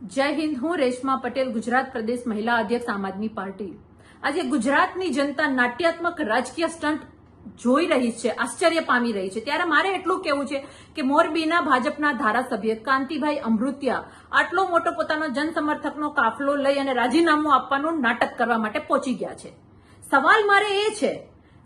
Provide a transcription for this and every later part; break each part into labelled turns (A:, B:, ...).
A: જય હિન્દ। હું રેશમા પટેલ, ગુજરાત પ્રદેશ મહિલા અધ્યક્ષ આમ આદમી પાર્ટી। આજે ગુજરાતની જનતા નાટ્યાત્મક રાજકીય સ્ટન્ટ જોઈ રહી છે, આશ્ચર્ય પામી રહી છે। ત્યારે મારે એટલું કહેવું છે કે મોરબીના ભાજપના ધારાસભ્ય કાંતિભાઈ અમૃતિયા આટલો મોટો પોતાનો જનસમર્થકનો કાફલો લઈ અને રાજીનામું આપવાનું નાટક કરવા માટે પહોંચી ગયા છે।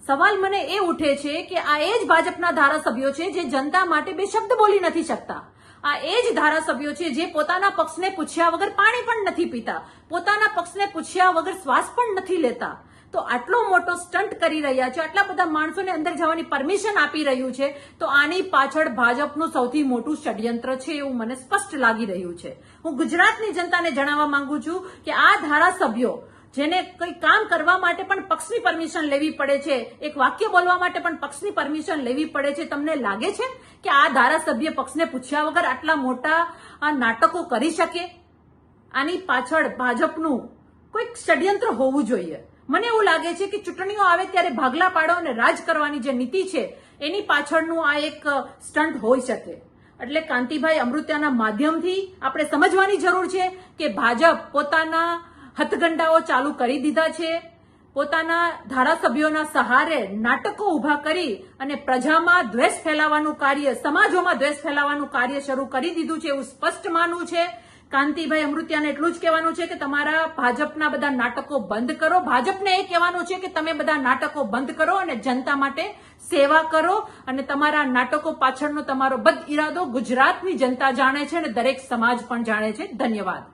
A: સવાલ મને એ ઉઠે છે કે આ એ જ ભાજપના ધારાસભ્યો છે જે જનતા માટે બે શબ્દ બોલી નથી શકતા। આ એ જ ધારાસભ્યો છે જે પોતાના પક્ષને પૂછ્યા વગર પાણી પણ નથી પીતા, પોતાના પક્ષને પૂછ્યા વગર શ્વાસ પણ નથી લેતા। તો આટલો મોટો સ્ટન્ટ કરી રહ્યા છે, આટલા બધા માણસોને અંદર જવાની પરમિશન આપી રહ્યું છે, તો આની પાછળ ભાજપનું સૌથી મોટું ષડયંત્ર છે એવું મને સ્પષ્ટ લાગી રહ્યું છે। હું ગુજરાતની જનતાને જણાવવા માંગુ છું કે આ ધારાસભ્યો જેને કોઈ કામ કરવા માટે પણ પક્ષની પરમિશન લેવી પડે છે, એક વાક્ય બોલવા માટે પણ પક્ષની પરમિશન લેવી પડે છે, તમને લાગે છે કે આ ધારાસભ્ય પક્ષને પૂછ્યા વગર આટલા મોટા નાટકો કરી શકે? આની પાછળ ભાજપનું કોઈક ષડયંત્ર હોવું જોઈએ। મને એવું લાગે છે કે ચૂંટણીઓ આવે ત્યારે ભાગલા પાડો અને રાજ કરવાની જે નીતિ છે એની પાછળનું આ એક સ્ટન્ટ હોઈ શકે। એટલે કાંતિભાઈ અમૃતિયાના માધ્યમથી આપણે સમજવાની જરૂર છે કે ભાજપ પોતાના હથગંડાઓ ચાલુ કરી દીધા છે, પોતાના ધારાસભ્યોના સહારે નાટકો ઉભા કરી અને પ્રજામાં દ્વેષ ફેલાવવાનું કાર્ય, સમાજોમાં દ્વેષ ફેલાવવાનું કાર્ય શરૂ કરી દીધું છે એવું સ્પષ્ટ માનવું છે। કાંતિભાઈ અમૃતિયાને એટલું જ કહેવાનું છે કે તમારા ભાજપના બધા નાટકો બંધ કરો, ભાજપને એ કહેવાનું છે કે તમે બધા નાટકો બંધ કરો અને જનતા માટે સેવા કરો, અને તમારા નાટકો પાછળનો તમારો બદ ઈરાદો ગુજરાતની જનતા જાણે છે અને દરેક સમાજ પણ જાણે છે। ધન્યવાદ।